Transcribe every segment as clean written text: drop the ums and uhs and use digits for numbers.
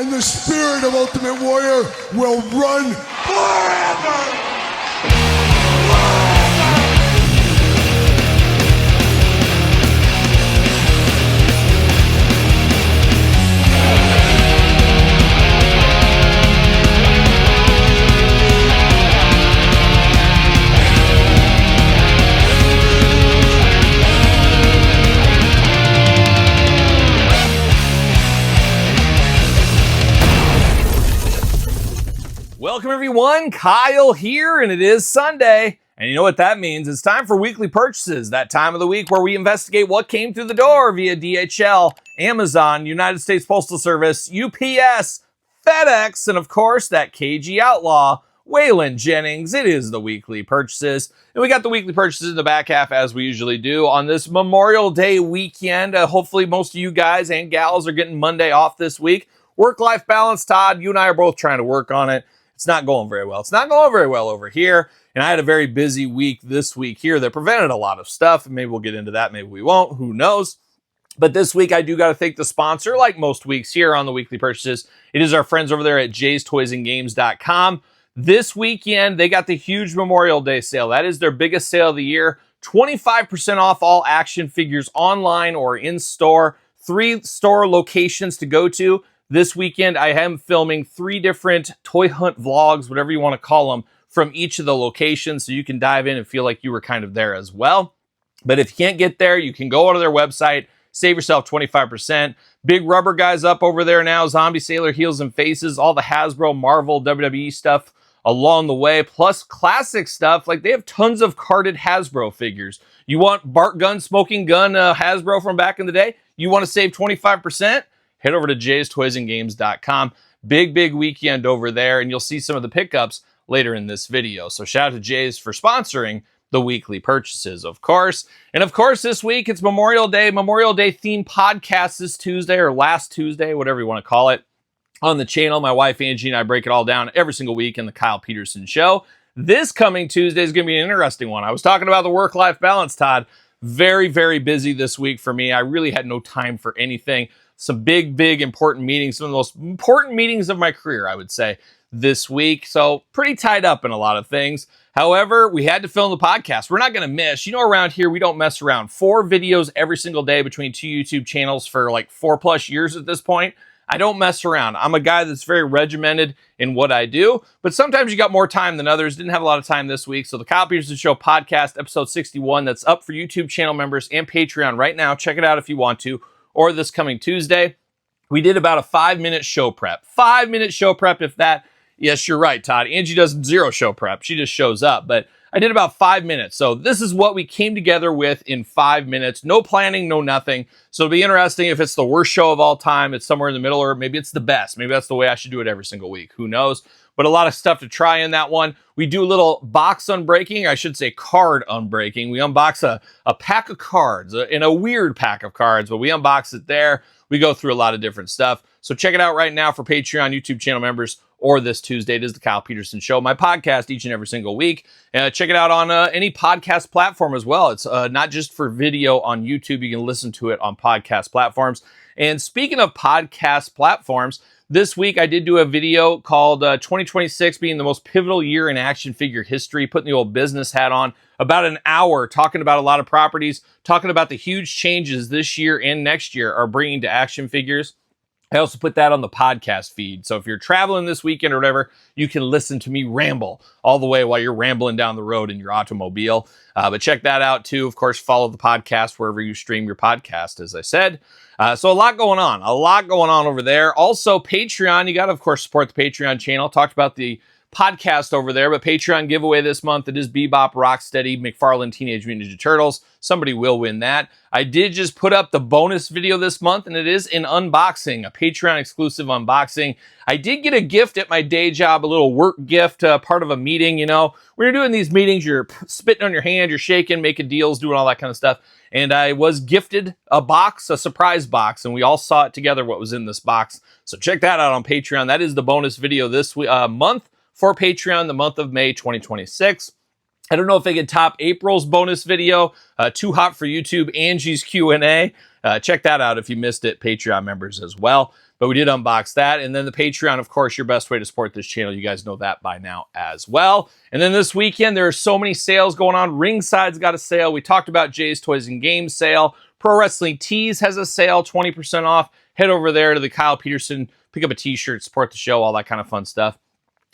and the spirit of Ultimate Warrior will run forever! Welcome everyone, Kyle here, and it is Sunday. And you know what that means? It's time for weekly purchases, that time of the week where we investigate what came through the door via DHL, Amazon, United States Postal Service, UPS, FedEx, and of course that KG Outlaw, Waylon Jennings. It is the weekly purchases. And we got the weekly purchases in the back half as we usually do on this Memorial Day weekend. Hopefully most of you guys and gals are getting Monday off this week. Work-life balance, Todd, you and I are both trying to work on it. It's not going very well. It's not going very well over here. And I had a very busy week this week here that prevented a lot of stuff. Maybe we'll get into that. Maybe we won't. Who knows? But this week, I do got to thank the sponsor, like most weeks here on the weekly purchases. It is our friends over there at jaystoysandgames.com. This weekend, they got the huge Memorial Day sale. That is their biggest sale of the year. 25% off all action figures online or in store. 3 store locations to go to. This weekend, I am filming 3 different toy hunt vlogs, whatever you want to call them, from each of the locations, so you can dive in and feel like you were kind of there as well. But if you can't get there, you can go to their website, save yourself 25%. Big rubber guys up over there now, Zombie, Sailor, Heels, and Faces, all the Hasbro, Marvel, WWE stuff along the way, plus classic stuff. Like they have tons of carded Hasbro figures. You want Bart Gun, Smoking Gun, Hasbro from back in the day? You want to save 25%? Head over to jaystoysandgames.com. Big weekend over there, and you'll see some of the pickups later in this video. So shout out to Jays for sponsoring the weekly purchases, of course. And of course, this week, it's Memorial Day themed podcast this Tuesday, or last Tuesday, whatever you want to call it, on the channel. My wife, Angie, and I break it all down every single week in the Kyle Peterson Show. This coming Tuesday is going to be an interesting one. I was talking about the work-life balance, Todd. Very busy this week for me. I really had no time for anything. Some big, important meetings, some of the most important meetings of my career, I would say, this week. So pretty tied up in a lot of things. However, we had to film the podcast. We're not going to miss. You know, around here, we don't mess around. 4 videos every single day between 2 YouTube channels for like 4+ years at this point. I don't mess around. I'm a guy that's very regimented in what I do, but sometimes you got more time than others. Didn't have a lot of time this week. So the Kyle Peterson Show podcast, episode 61, that's up for YouTube channel members and Patreon right now. Check it out if you want to. Or this coming Tuesday, we did about a 5-minute show prep. 5-minute show prep, if that. Yes, you're right, Todd. Angie does 0 show prep. She just shows up. But I did about 5 minutes. So this is what we came together with in 5 minutes. No planning, no nothing. So it'll be interesting if it's the worst show of all time. It's somewhere in the middle, or maybe it's the best. Maybe that's the way I should do it every single week. Who knows? But a lot of stuff to try in that one. We do a little box unbreaking. I should say card unbreaking. We unbox a pack of cards, in a weird pack of cards, but we unbox it there. We go through a lot of different stuff. So check it out right now for Patreon, YouTube channel members, or this Tuesday. It is the Kyle Peterson Show, my podcast each and every single week. Check it out on any podcast platform as well. It's not just for video on YouTube. You can listen to it on podcast platforms. And speaking of podcast platforms, this week, I did do a video called 2026 being the most pivotal year in action figure history, putting the old business hat on, about an hour, talking about a lot of properties, talking about the huge changes this year and next year are bringing to action figures. I also put that on the podcast feed. So if you're traveling this weekend or whatever, you can listen to me ramble all the way while you're rambling down the road in your automobile. But check that out too. Of course, follow the podcast wherever you stream your podcast, as I said. So a lot going on over there. Also, Patreon, you got to, of course, support the Patreon channel. Talked about the podcast over there, but Patreon giveaway this month. It is Bebop, Rocksteady, McFarlane, Teenage Mutant Ninja Turtles. Somebody will win that. I did just put up the bonus video this month, and it is an unboxing, a Patreon exclusive unboxing. I did get a gift at my day job, a little work gift, part of a meeting. You know, when you're doing these meetings, you're spitting on your hand, you're shaking, making deals, doing all that kind of stuff. And I was gifted a box, a surprise box, and we all saw it together, what was in this box. So check that out on Patreon. That is the bonus video this month for Patreon, the month of May 2026. I don't know if they could top April's bonus video, Too Hot for YouTube, Angie's Q&A. Check that out if you missed it, Patreon members as well. But we did unbox that. And then the Patreon, of course, your best way to support this channel. You guys know that by now as well. And then this weekend, there are so many sales going on. Ringside's got a sale. We talked about Jay's Toys and Games sale. Pro Wrestling Tees has a sale, 20% off. Head over there to the Kyle Peterson, pick up a t-shirt, support the show, all that kind of fun stuff.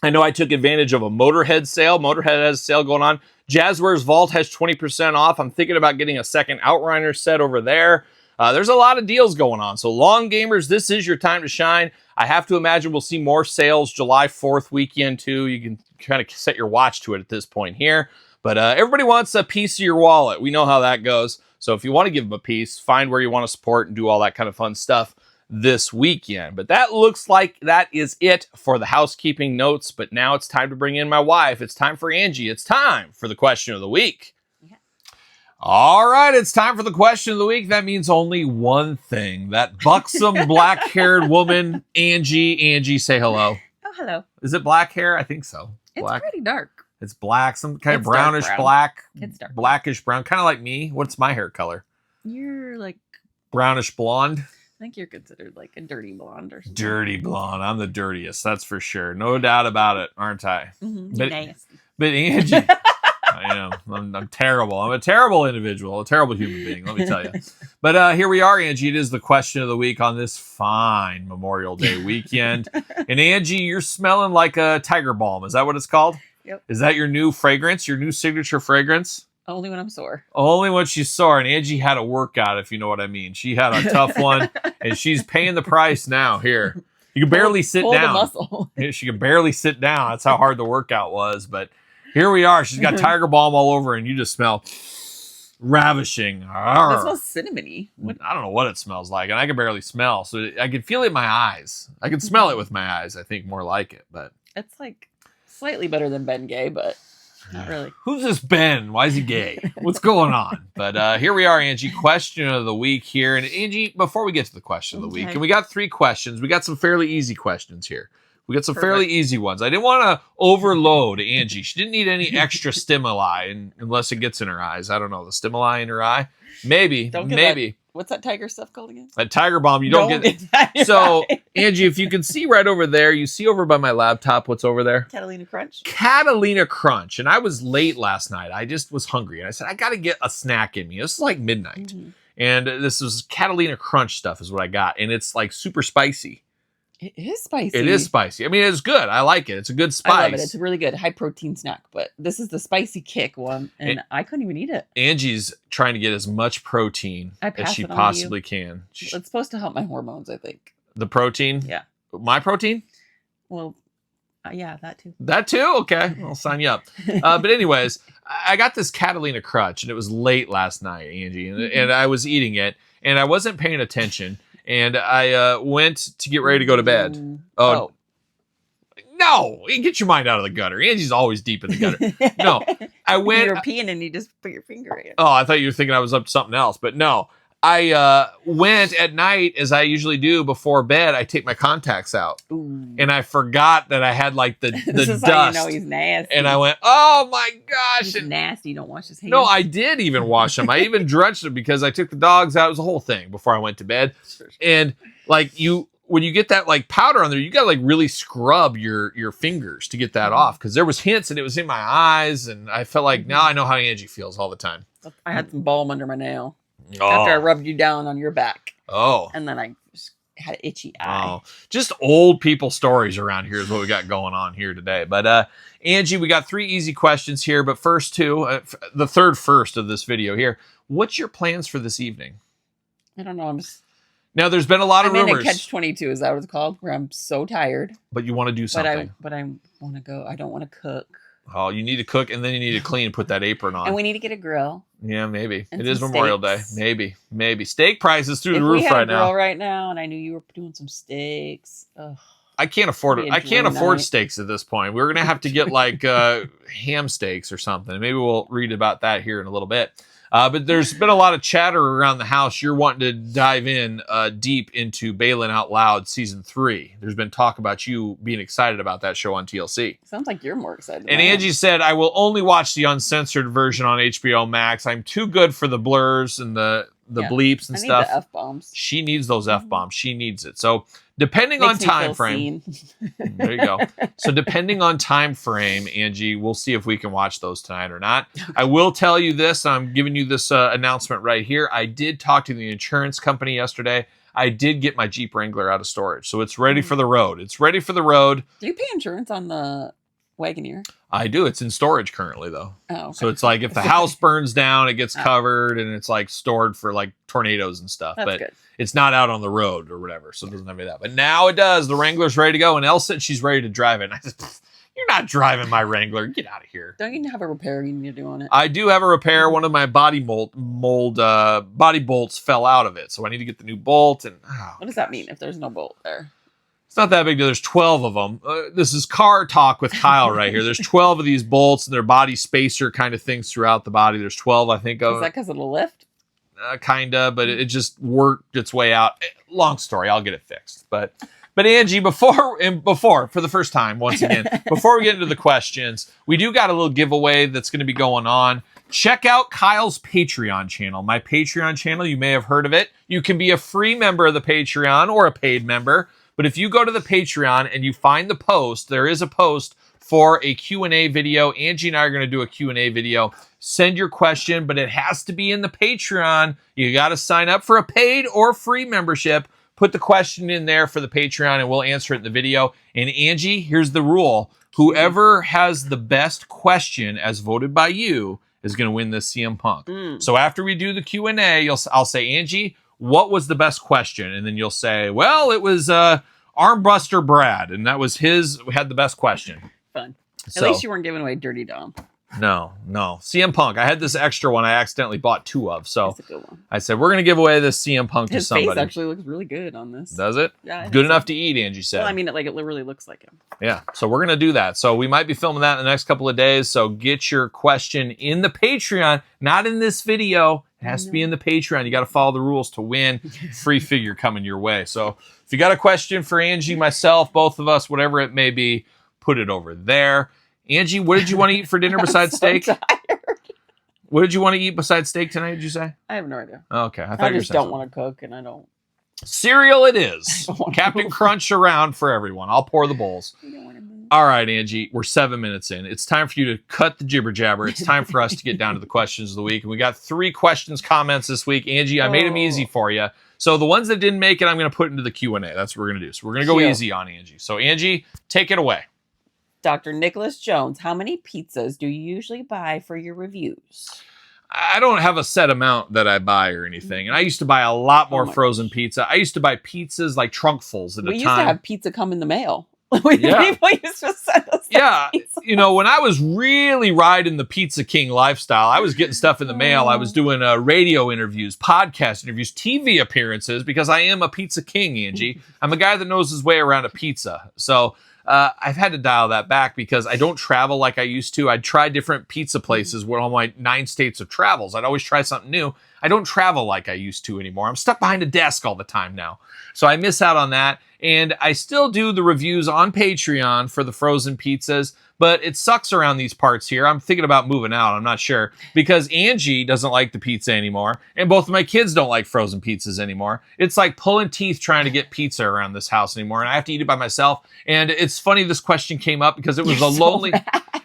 I know I took advantage of a Motorhead sale. Motorhead has a sale going on. Jazzwares Vault has 20% off. I'm thinking about getting a second Outrunner set over there. There's a lot of deals going on. So long gamers, this is your time to shine. I have to imagine we'll see more sales July 4th weekend too. You can kind of set your watch to it at this point here. But everybody wants a piece of your wallet. We know how that goes. So if you want to give them a piece, find where you want to support and do all that kind of fun stuff this weekend. But that looks like that is it for the housekeeping notes. But now it's time to bring in my wife. It's time for Angie. It's time for the question of the week. Yeah. All right, it's time for the question of the week. That means only one thing. That buxom black-haired woman, Angie. Angie, say hello. Oh, hello. Is it black hair? I think so. Black. It's pretty dark. It's black, some kind of brownish black. It's dark. Blackish brown, kind of like me. What's my hair color? You're like brownish blonde. I think you're considered like a dirty blonde or something. Dirty blonde. I'm the dirtiest, that's for sure. No doubt about it, aren't I? Mm-hmm. Nasty. But Angie, I know. I'm terrible. I'm a terrible individual, a terrible human being, let me tell you. But here we are, Angie. It is the question of the week on this fine Memorial Day weekend. And Angie, you're smelling like a tiger balm. Is that what it's called? Yep. Is that your new fragrance, your new signature fragrance? Only when I'm sore. Only when she's sore. And Angie had a workout, if you know what I mean. She had a tough one, and she's paying the price now. Here, you can barely sit down. Muscle. She can barely sit down. That's how hard the workout was. But here we are. She's got tiger balm all over, and you just smell ravishing. It smells cinnamony. I don't know what it smells like, and I can barely smell. So I can feel it in my eyes. I can smell it with my eyes, I think, more like it. But it's like slightly better than Ben Gay, but not really. Who's this Ben? Why is he gay? What's going on? But here we are, Angie. Question of the week here. And Angie, before we get to the question of the week, and we got 3 questions. We got some fairly easy questions here. We got some fairly easy ones. I didn't want to overload Angie. She didn't need any extra stimuli unless it gets in her eyes. I don't know. The stimuli in her eye? Maybe. Maybe. What's that tiger stuff called again? That tiger balm. You don't get that. So, Angie, if you can see right over there, you see over by my laptop what's over there? Catalina Crunch. Catalina Crunch. And I was late last night. I just was hungry. And I said, I got to get a snack in me. It's like midnight. Mm-hmm. And this is Catalina Crunch stuff is what I got. And it's like super spicy. It is spicy. It is spicy. I mean, it's good. I like it. It's a good spice. I love it. It's a really good high protein snack. But this is the spicy kick one, and I couldn't even eat it. Angie's trying to get as much protein as she possibly can. It's supposed to help my hormones, I think. The protein? Yeah. My protein? Well, yeah, that too. That too? Okay. I'll sign you up. But anyways, I got this Catalina Crunch, and it was late last night, Angie, and I was eating it, and I wasn't paying attention. And I went to get ready to go to bed. Oh. No, get your mind out of the gutter. Angie's always deep in the gutter. No, I went. You were peeing and you just put your finger in. Oh, I thought you were thinking I was up to something else. But no, I went at night, as I usually do before bed. I take my contacts out. Ooh. And I forgot that I had like the this is dust. How you know he's nasty. And I went, oh my gosh. He's nasty. Don't wash his hands. No, I did even wash them. I even drenched them because I took the dogs out. It was a whole thing before I went to bed. Sure. And like when you get that like powder on there, you gotta like really scrub your fingers to get that off, because there was hints and it was in my eyes, and I felt like now I know how Angie feels all the time. I had some balm under my nail after I rubbed you down on your back. Oh. And then I just had an itchy eye. Oh. Just old people stories around here is what we got going on here today. But Angie, we got 3 easy questions here, but first 2, the third first of this video here. What's your plans for this evening? I don't know. Now, there's been a lot of rumors. I'm in a catch-22, is that what it's called? Where I'm so tired. But you want to do something. But I want to go. I don't want to cook. Oh, you need to cook, and then you need to clean and put that apron on. And we need to get a grill. Yeah, maybe. It is Memorial Day. Maybe. Steak prices through the roof right now. If we had a grill right now, and I knew you were doing some steaks. Ugh. I can't afford it. I can't afford steaks at this point. We're going to have to get like ham steaks or something. Maybe we'll read about that here in a little bit. But there's been a lot of chatter around the house. You're wanting to dive in deep into Bailin' Out Loud Season 3. There's been talk about you being excited about that show on TLC. Sounds like you're more excited. And Angie said, I will only watch the uncensored version on HBO Max. I'm too good for the blurs and the bleeps and I need stuff. the F-bombs. She needs those F-bombs. She needs it. So depending on time frame, there you go. So depending on time frame, Angie, we'll see if we can watch those tonight or not. I will tell you this. I'm giving you this announcement right here. I did talk to the insurance company yesterday. I did get my Jeep Wrangler out of storage. So it's ready for the road. It's ready for the road. Do you pay insurance on the Wagoneer? I do. It's in storage currently, though. Oh, okay. So it's like if the house burns down, it gets covered and it's like stored for like tornadoes and stuff. That's but good. It's not out on the road or whatever. So it doesn't have any of that. But now it does. The Wrangler's ready to go. And Elle said she's ready to drive it. And I said, you're not driving my Wrangler. Get out of here. Don't you have a repair you need to do on it? I do have a repair. One of my body body bolts fell out of it. So I need to get the new bolt. And what does that mean if there's no bolt there? It's not that big. There's 12 of them. This is car talk with Kyle right here. There's 12 of these bolts and they're body spacer kind of things throughout the body. There's 12, I think. Is that because of the lift? Kind of, but it just worked its way out. Long story. I'll get it fixed. But Angie, before for the first time, once again, before we get into the questions, we do got a little giveaway that's going to be going on. Check out Kyle's Patreon channel. My Patreon channel, you may have heard of it. You can be a free member of the Patreon or a paid member. But if you go to the Patreon and you find the post, there is a post for a Q&A video. Angie and I are going to do a Q&A video. Send your question, but it has to be in the Patreon. You got to sign up for a paid or free membership. Put the question in there for the Patreon and we'll answer it in the video. And Angie, here's the rule. Whoever has the best question as voted by you is going to win this CM Punk. So after we do the Q&A, I'll say, Angie, what was the best question? And then you'll say, well, it was Armbuster Brad. And that was we had the best question. Fun. At least you weren't giving away Dirty Dom. No. CM Punk. I had this extra one I accidentally bought 2 of. So that's a good one. I said, we're going to give away this CM Punk to somebody. His face actually looks really good on this. Does it? Yeah. Good enough to eat, Angie said. Well, I mean, it really looks like him. Yeah. So we're going to do that. So we might be filming that in the next couple of days. So get your question in the Patreon, not in this video. It has to be in the Patreon. You got to follow the rules to win. Free figure coming your way. So if you got a question for Angie, myself, both of us, whatever it may be, put it over there. Angie, what did you want to eat for dinner besides steak? Tired. What did you want to eat besides steak tonight, did you say? I have no idea. Okay. I just don't want to cook, and I don't. Cereal it is. Captain Crunch around for everyone. I'll pour the bowls. All right, Angie, we're 7 minutes in. It's time for you to cut the jibber jabber. It's time for us to get down to the questions of the week. And we got 3 questions, comments this week. Angie, I made them easy for you. So the ones that didn't make it, I'm going to put into the Q&A. That's what we're going to do. So we're going to go easy on Angie. So Angie, take it away. Dr. Nicholas Jones, how many pizzas do you usually buy for your reviews? I don't have a set amount that I buy or anything. And I used to buy a lot more frozen pizza. I used to buy pizzas like trunkfuls at a time. We used to have pizza come in the mail. People used to send us pizza. You know, when I was really riding the Pizza King lifestyle, I was getting stuff in the mail. I was doing radio interviews, podcast interviews, TV appearances, because I am a Pizza King, Angie. I'm a guy that knows his way around a pizza. So I've had to dial that back because I don't travel like I used to. I'd try different pizza places with all my 9 states of travels. I'd always try something new. I don't travel like I used to anymore. I'm stuck behind a desk all the time now. So I miss out on that. And I still do the reviews on Patreon for the frozen pizzas, but it sucks around these parts here. I'm thinking about moving out. I'm not sure because Angie doesn't like the pizza anymore. And both of my kids don't like frozen pizzas anymore. It's like pulling teeth trying to get pizza around this house anymore. And I have to eat it by myself. And it's funny this question came up because it was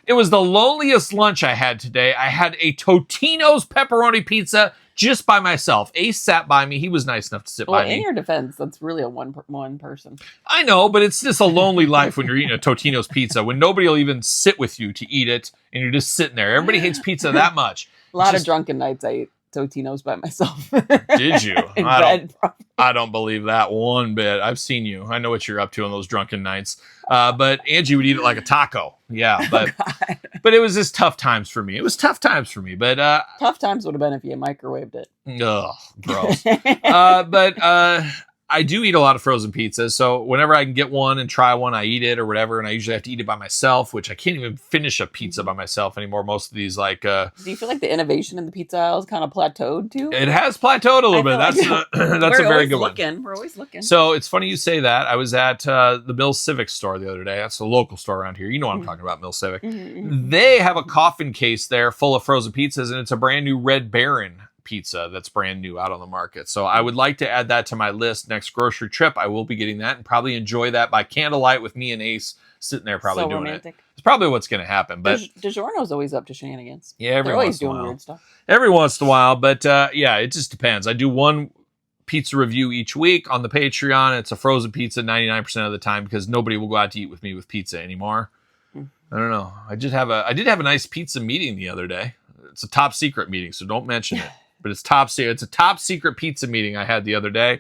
it was the loneliest lunch I had today. I had a Totino's pepperoni pizza just by myself. Ace sat by me. He was nice enough to sit by me. In your defense, that's really a one person. I know, but it's just a lonely life when you're eating a Totino's pizza, when nobody will even sit with you to eat it, and you're just sitting there. Everybody hates pizza that much. A lot of drunken nights I ate Totino's by myself. Did you? I don't believe that one bit. I've seen you. I know what you're up to on those drunken nights. But Angie would eat it like a taco. Yeah, but it was just tough times for me. It was tough times for me. But tough times would have been if you microwaved it. Ugh, gross. But I do eat a lot of frozen pizzas, so whenever I can get one and try one, I eat it or whatever, and I usually have to eat it by myself, which I can't even finish a pizza by myself anymore. Most of these, like... do you feel like the innovation in the pizza aisle is kind of plateaued, too? It has plateaued a little bit. That's a very good one. We're always looking. So it's funny you say that. I was at the Mill Civic store the other day. That's a local store around here. You know what I'm talking about, Mill Civic. They have a coffin case there full of frozen pizzas, and it's a brand new Red Baron pizza that's brand new out on the market. So I would like to add that to my list next grocery trip. I will be getting that and probably enjoy that by candlelight with me and Ace sitting there probably doing romantic. it. It's probably what's going to happen. But DiGiorno's always up to shenanigans. yeah, every They're once always in a doing while. weird stuff. Every once in a while, but yeah, it just depends. I do one pizza review each week on the Patreon. It's a frozen pizza 99% of the time because nobody will go out to eat with me with pizza anymore. I don't know. I did have a nice pizza meeting the other day. It's a top secret meeting, so don't mention it. But it's top secret. It's a top secret pizza meeting I had the other day.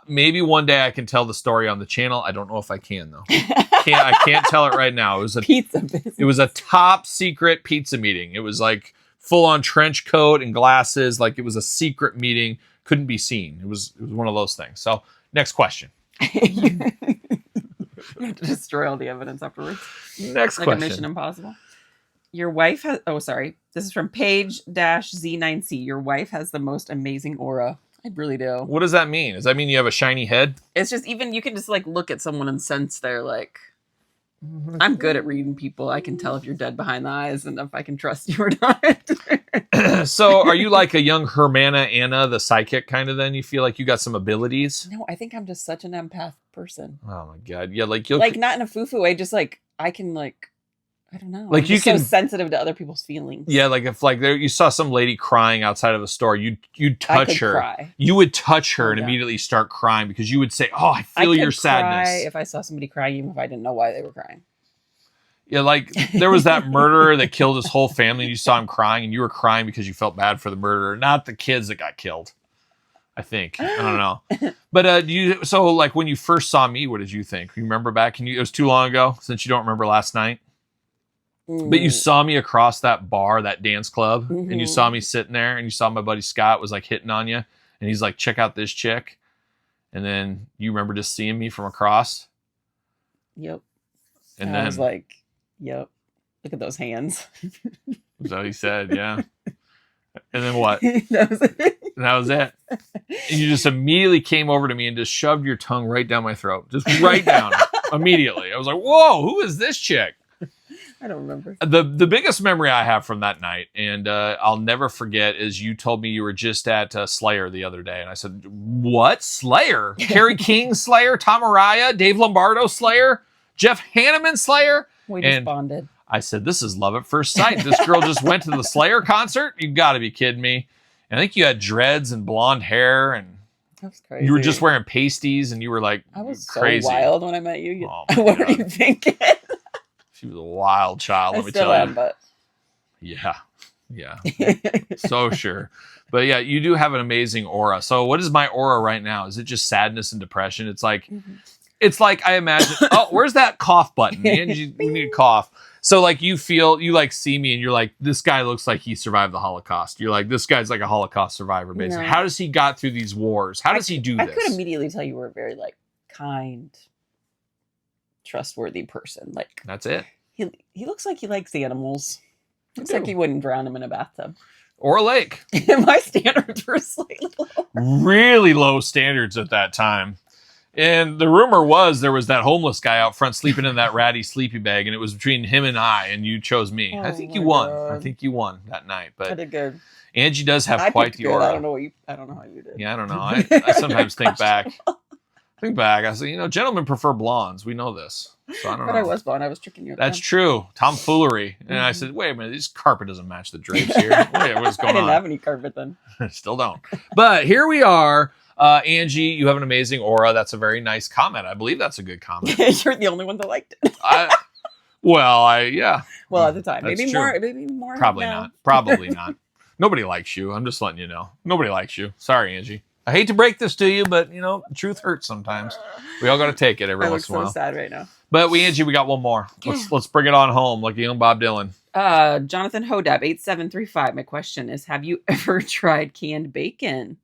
Maybe one day I can tell the story on the channel. I don't know if I can though. I can't tell it right now. It was a Pizza business. It was a top secret pizza meeting. It was like full on trench coat and glasses. Like it was a secret meeting. Couldn't be seen. It was one of those things. So next question. You have to destroy all the evidence afterwards. Next like question. a Mission Impossible. Your wife has... Oh, sorry. This is from Page-Z9C. Your wife has the most amazing aura. I really do. What does that mean? Does that mean you have a shiny head? It's just even... You can just like look at someone and sense they're like... I'm good at reading people. I can tell if you're dead behind the eyes and if I can trust you or not. So are you like a young Hermana Anna, the psychic kind of then? You feel like you got some abilities? No, I think I'm just such an empath person. Oh my God. Yeah, like you'll... Like not in a foo-foo way, just like I can like... I don't know. Like I'm you just can so sensitive to other people's feelings. Yeah, like if like there you saw some lady crying outside of a store, you'd I touch could her. cry. You would touch her and Yeah. immediately start crying because you would say, "Oh, I I feel could your sadness." cry if I saw somebody crying, even if I didn't know why they were crying. Yeah, like there was that murderer that killed his whole family and you saw him crying and you were crying because you felt bad for the murderer, not the kids that got killed. I think. I don't know. But so like when you first saw me, what did you think? You remember back? It was too long ago since you don't remember last night. But you saw me across that bar, that dance club, and you saw me sitting there and you saw my buddy Scott was like hitting on you and he's like, check out this chick. And then you remember just seeing me from across. Yep. And I then was like, yep. Look at those hands. so he said, yeah. And then what? That was it. And that was it. And you just immediately came over to me and just shoved your tongue right down my throat. Just right down immediately. I was like, whoa, who is this chick? I don't remember. The biggest memory I have from that night, and I'll never forget, is you told me you were just at Slayer the other day. And I said, what? Slayer? Carrie King Slayer? Tom Araya? Dave Lombardo Slayer? Jeff Hanneman Slayer? We just And bonded. I said, this is love at first sight. This girl just went to the Slayer concert? You got to be kidding me. And I think you had dreads and blonde hair, and That was crazy. you were just wearing pasties, and you were like I was crazy. so wild when I met you. Oh my What were God. you thinking? She was a wild child, I let me still tell am, you. but Yeah. So sure. But yeah, you do have an amazing aura. So what is my aura right now? Is it just sadness and depression? It's like I imagine, oh, where's that cough button? Angie, we need a cough. So like you like see me and you're like, this guy looks like he survived the Holocaust. You're like, this guy's like a Holocaust survivor, basically. No. How does he got through these wars? How does he do I this? could immediately tell you were a very like kind, trustworthy person. Like That's it. he looks like he likes animals. Looks do. like you wouldn't drown him in a bathtub. Or a lake. My standards were slightly low. Really low standards at that time. And the rumor was there was that homeless guy out front sleeping in that ratty sleepy bag, and it was between him and I, and you chose me. I Oh think my you won. God. I think you won that night. I But did good. Angie does have I quite picked the good. aura. I don't know how you did. Yeah, I don't know. I sometimes think back. I say, gentlemen prefer blondes. We know this. So I don't But know. I was blonde. I was tricking you. at That's the true. Tomfoolery. And I said, wait a minute, this carpet doesn't match the drapes here. Wait, what's time. I going didn't on? have any carpet then. Still don't. But here we are. Angie, you have an amazing aura. That's a very nice comment. I believe that's a good comment. You're the only one that liked it. Yeah. Well, at the time, That's maybe true. more. Maybe more. Probably now. not. Probably not. Nobody likes you. I'm just letting you know. Nobody likes you. Sorry, Angie. I hate to break this to you, but the truth hurts sometimes. We all got to take it every I look once in a so while. sad right now. But Angie, we got one more. Let's bring it on home, like young Bob Dylan. Jonathan Hodab 8735. My question is: have you ever tried canned bacon?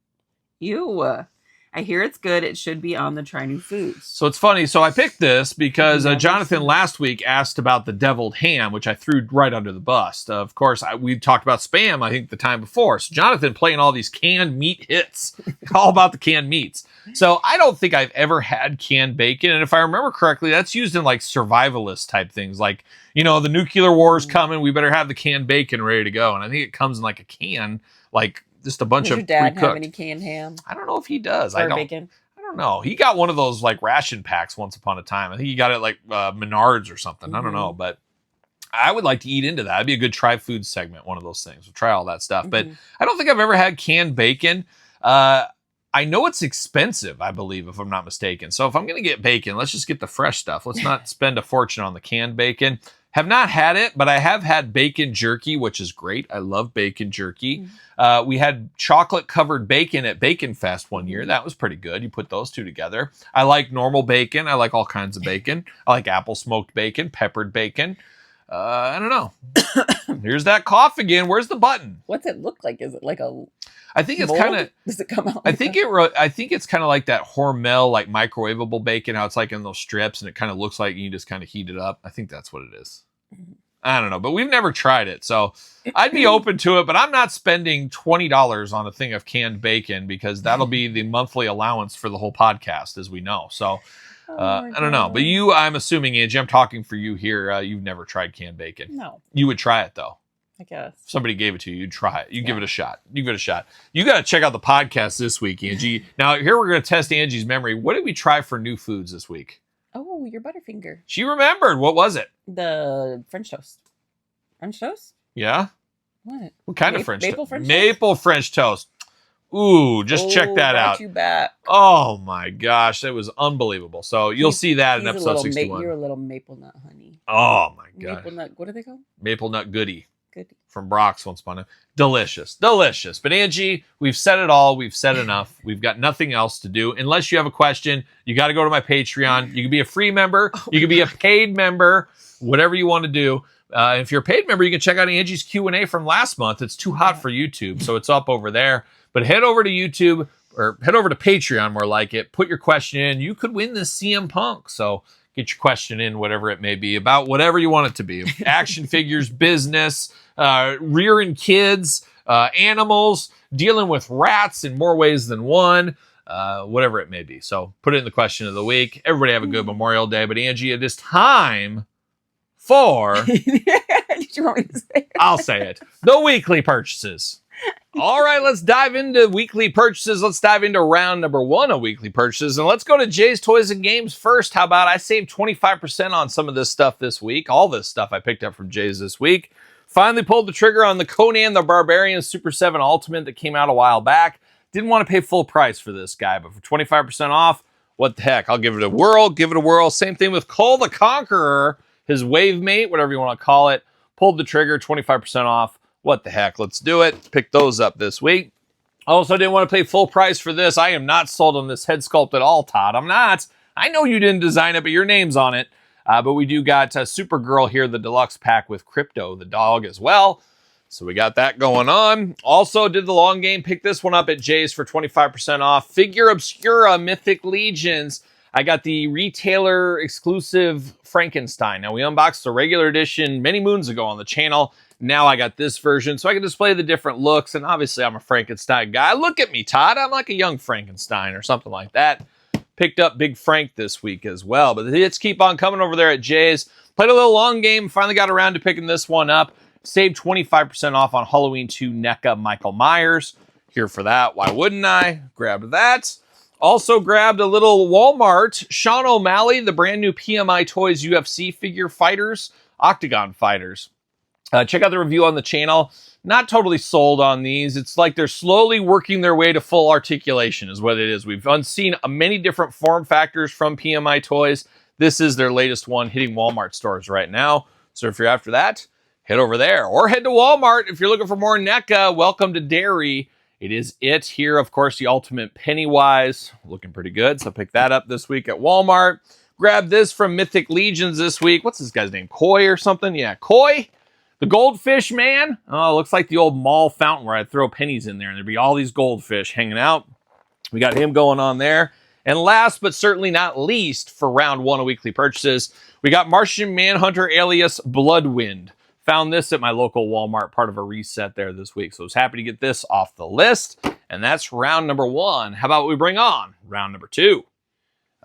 I hear it's good. It should be on the Try New Foods. So it's funny. So I picked this because Never Jonathan seen it. last week asked about the deviled ham, which I threw right under the bus. Of course, we talked about Spam, I think, the time before. So Jonathan playing all these canned meat hits, all about the canned meats. So I don't think I've ever had canned bacon. And if I remember correctly, that's used in like survivalist type things. Like, the nuclear war is coming. We better have the canned bacon ready to go. And I think it comes in like a can, like just a bunch Does of your dad pre-cooked. have any canned ham I don't know if he does. or bacon? I don't know. He got one of those like ration packs once upon a time. I think he got it like Menards or something. I don't know, but I would like to eat into that. It'd be a good try food segment, one of those things. We'll try all that stuff. But I don't think I've ever had canned bacon. I know it's expensive, I believe, if I'm not mistaken. So if I'm going to get bacon, let's just get the fresh stuff. Let's not spend a fortune on the canned bacon. Have not had it, but I have had bacon jerky, which is great. I love bacon jerky. We had chocolate-covered bacon at Bacon Fest one year. That was pretty good. You put those two together. I like normal bacon. I like all kinds of bacon. I like apple smoked bacon, peppered bacon. I don't know. Here's that cough again. Where's the button? What's it look like? Is it like a I think it's mold? kind of. Does it come out? I think it's kind of like that Hormel, like microwavable bacon. How it's like in those strips, and it kind of looks like you just kind of heat it up. I think that's what it is. I don't know, but we've never tried it, so I'd be open to it. But I'm not spending $20 on a thing of canned bacon because that'll be the monthly allowance for the whole podcast, as we know. So. I don't know, but I'm assuming, Angie, I'm talking for you here. You've never tried canned bacon. No. You would try it though. I guess. If somebody gave it to you, you'd try it. Give it a shot. You give it a shot. You got to check out the podcast this week, Angie. Now, here we're going to test Angie's memory. What did we try for new foods this week? Oh, your Butterfinger. She remembered. What was it? The French toast. French toast? Yeah? What kind of French toast? Maple French toast? Maple French toast. Ooh, just check that out. You back. Oh my gosh, that was unbelievable. So you'll see that in episode 61. You're a little maple nut honey. Oh my god. Maple nut, what are they called? Maple nut goodie. Goodie. From Brock's once upon a delicious. But Angie, we've said it all. We've said enough. We've got nothing else to do. Unless you have a question, you got to go to my Patreon. You can be a free member. You can be a paid member. Whatever you want to do. If you're a paid member, you can check out Angie's Q&A from last month. It's too hot for YouTube, so it's up over there. But head over to YouTube, or head over to Patreon, more like it. Put your question in. You could win this CM Punk. So get your question in, whatever it may be, about whatever you want it to be. Action figures, business, rearing kids, animals, dealing with rats in more ways than one, whatever it may be. So put it in the question of the week. Everybody have a good Memorial Day. But Angie, it is time for... Did you want me to say it? I'll say it. The weekly purchases. All right, let's dive into weekly purchases. Let's dive into round number 1 of weekly purchases. And let's go to Jay's Toys and Games first. How about I saved 25% on some of this stuff this week. All this stuff I picked up from Jay's this week. Finally pulled the trigger on the Conan the Barbarian Super 7 Ultimate that came out a while back. Didn't want to pay full price for this guy, but for 25% off, what the heck? I'll give it a whirl, Same thing with Cole the Conqueror, his wave mate, whatever you want to call it. Pulled the trigger, 25% off. What the heck? Let's do it. Pick those up this week. Also, didn't want to pay full price for this. I am not sold on this head sculpt at all, Todd. I'm not. I know you didn't design it, but your name's on it. But we do got Supergirl here, the deluxe pack with Crypto, the dog, as well. So we got that going on. Also did the long game. Picked this one up at Jay's for 25% off. Figure Obscura Mythic Legions. I got the retailer exclusive Frankenstein. Now, we unboxed the regular edition many moons ago on the channel. Now I got this version so I can display the different looks. And obviously I'm a Frankenstein guy. Look at me, Todd. I'm like a young Frankenstein or something like that. Picked up Big Frank this week as well. But the hits keep on coming over there at Jay's. Played a little long game. Finally got around to picking this one up. Saved 25% off on Halloween 2 NECA Michael Myers. Here for that. Why wouldn't I? Grabbed that. Also grabbed a little Walmart Sean O'Malley, the brand new PMI Toys UFC figure fighters, Octagon fighters. Check out the review on the channel. Not totally sold on these. It's like they're slowly working their way to full articulation is what it is. We've seen many different form factors from PMI Toys. This is their latest one hitting Walmart stores right now. So if you're after that, head over there. Or head to Walmart if you're looking for more NECA. Welcome to Dairy. It is it here. Of course, the Ultimate Pennywise. Looking pretty good. So pick that up this week at Walmart. Grab this from Mythic Legions this week. What's this guy's name? Koi or something? Yeah, Koi. The Goldfish Man. Oh, looks like the old mall fountain where I'd throw pennies in there and there'd be all these goldfish hanging out. We got him going on there. And last but certainly not least for round 1 of weekly purchases, we got Martian Manhunter alias Bloodwind. Found this at my local Walmart, part of a reset there this week. So I was happy to get this off the list. And that's round number 1. How about we bring on round number 2?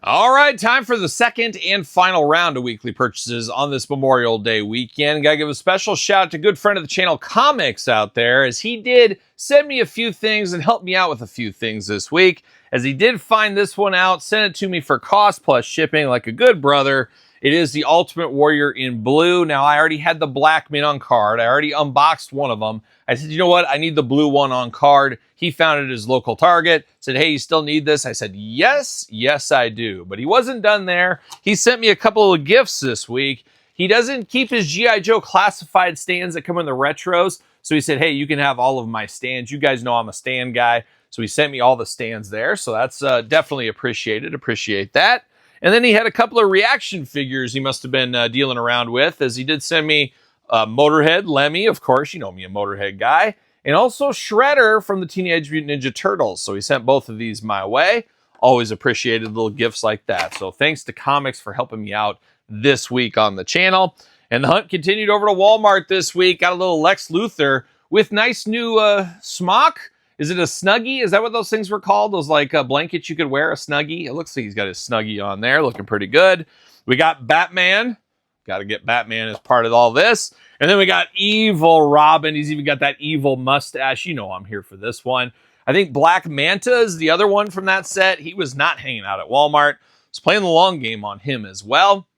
All right, time for the second and final round of weekly purchases on this Memorial Day weekend. Gotta give a special shout out to good friend of the channel, Comics, out there, as he did send me a few things and help me out with a few things this week. As he did find this one out, sent it to me for cost plus shipping like a good brother. It is the Ultimate Warrior in blue. Now, I already had the black mint on card. I already unboxed one of them. I said, you know what? I need the blue one on card. He found it at his local Target. Said, hey, you still need this? I said, yes, I do. But he wasn't done there. He sent me a couple of gifts this week. He doesn't keep his G.I. Joe classified stands that come in the retros. So he said, hey, you can have all of my stands. You guys know I'm a stand guy. So he sent me all the stands there. So that's definitely appreciated. Appreciate that. And then he had a couple of reaction figures he must have been dealing around with, as he did send me Motorhead, Lemmy, of course, you know me, a Motorhead guy, and also Shredder from the Teenage Mutant Ninja Turtles. So he sent both of these my way. Always appreciated little gifts like that. So thanks to Comics for helping me out this week on the channel. And the hunt continued over to Walmart this week. Got a little Lex Luthor with nice new smock. Is it a Snuggie? Is that what those things were called? Those like blankets you could wear, a Snuggie? It looks like he's got his Snuggie on there, looking pretty good. We got Batman. Got to get Batman as part of all this. And then we got Evil Robin. He's even got that evil mustache. You know I'm here for this one. I think Black Manta is the other one from that set. He was not hanging out at Walmart. Was playing the long game on him as well.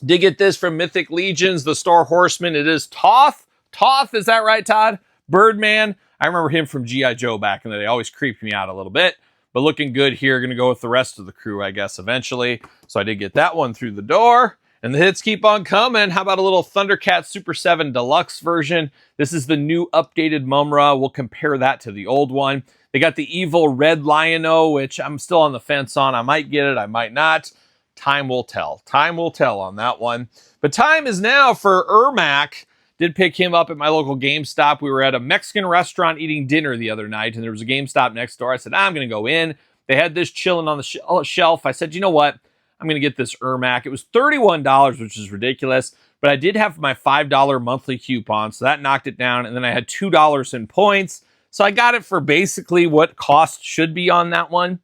Did get this from Mythic Legions, the Star Horseman. It is Toth. Toth, is that right, Todd? Birdman. I remember him from G.I. Joe back in the day. Always creeped me out a little bit. But looking good here. Going to go with the rest of the crew, I guess, eventually. So I did get that one through the door. And the hits keep on coming. How about a little Thundercat Super 7 Deluxe version? This is the new updated Mumra. We'll compare that to the old one. They got the evil Red Lion-O, which I'm still on the fence on. I might get it. I might not. Time will tell. Time will tell on that one. But time is now for Ermac. Did pick him up at my local GameStop. We were at a Mexican restaurant eating dinner the other night, and there was a GameStop next door. I said, I'm going to go in. They had this chilling on the shelf. I said, you know what? I'm going to get this Ermac. It was $31, which is ridiculous, but I did have my $5 monthly coupon, so that knocked it down, and then I had $2 in points, so I got it for basically what cost should be on that one,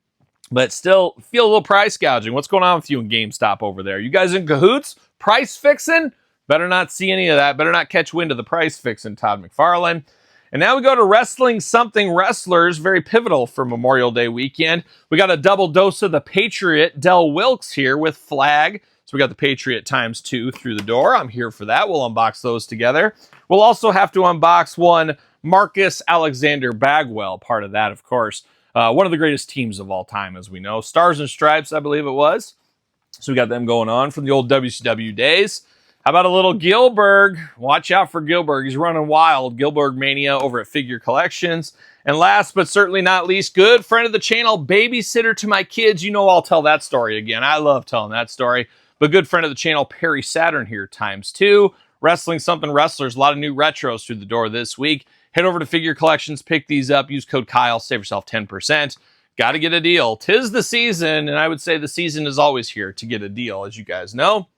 but still feel a little price gouging. What's going on with you in GameStop over there? You guys in cahoots? Price fixing? Better not see any of that. Better not catch wind of the price fixing, Todd McFarlane. And now we go to Wrestling Something Wrestlers, very pivotal for Memorial Day weekend. We got a double dose of the Patriot, Del Wilkes here with Flag. So we got the Patriot ×2 through the door. I'm here for that. We'll unbox those together. We'll also have to unbox one Marcus Alexander Bagwell, part of that, of course. One of the greatest teams of all time, as we know. Stars and Stripes, I believe it was. So we got them going on from the old WCW days. How about a little Gilbert? Watch out for Gilbert. He's running wild. Gilbert Mania over at Figure Collections. And last but certainly not least, good friend of the channel, babysitter to my kids. You know I'll tell that story again. I love telling that story. But good friend of the channel, Perry Saturn here ×2. Wrestling Something Wrestlers. A lot of new retros through the door this week. Head over to Figure Collections. Pick these up. Use code Kyle. Save yourself 10%. Got to get a deal. 'Tis the season. And I would say the season is always here to get a deal, as you guys know.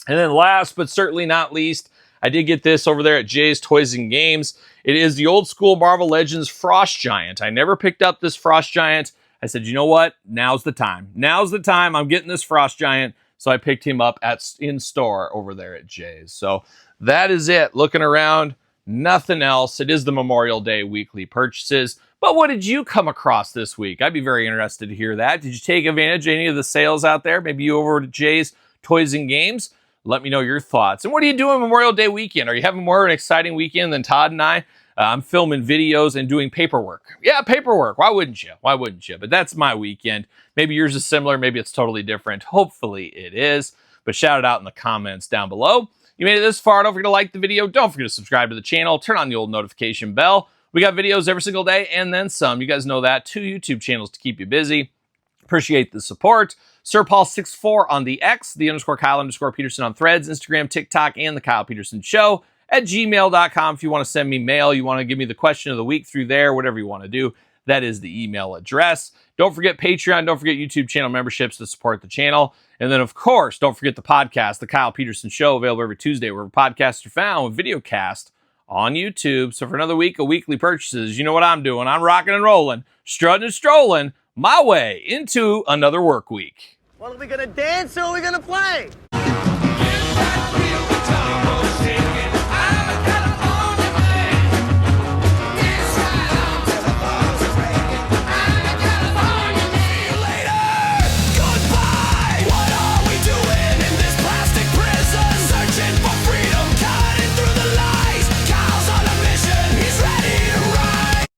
And then last but certainly not least, I did get this over there at Jay's Toys and Games. It is the old school Marvel Legends Frost Giant. I never picked up this Frost Giant. I said, you know what? Now's the time. Now's the time. I'm getting this Frost Giant. So I picked him up in store over there at Jay's. So that is it. Looking around, nothing else. It is the Memorial Day weekly purchases. But what did you come across this week? I'd be very interested to hear that. Did you take advantage of any of the sales out there? Maybe you over to Jay's Toys and Games? Let me know your thoughts. And what are you doing Memorial Day weekend? Are you having more of an exciting weekend than Todd and I? I'm filming videos and doing paperwork. Yeah, paperwork. Why wouldn't you? Why wouldn't you? But that's my weekend. Maybe yours is similar. Maybe it's totally different. Hopefully it is. But shout it out in the comments down below. You made it this far. Don't forget to like the video. Don't forget to subscribe to the channel. Turn on the old notification bell. We got videos every single day and then some. You guys know that. 2 YouTube channels to keep you busy. Appreciate the support. Sir Paul64 on the X, the _Kyle_Peterson on Threads, Instagram, TikTok, and the Kyle Peterson Show at gmail.com. If you want to send me mail, you want to give me the question of the week through there, whatever you want to do, that is the email address. Don't forget Patreon. Don't forget YouTube channel memberships to support the channel. And then, of course, don't forget the podcast, The Kyle Peterson Show, available every Tuesday, wherever podcasts are found, with video cast on YouTube. So for another week of weekly purchases, you know what I'm doing. I'm rocking and rolling, strutting and strolling my way into another work week. Well, are we gonna dance or are we gonna play?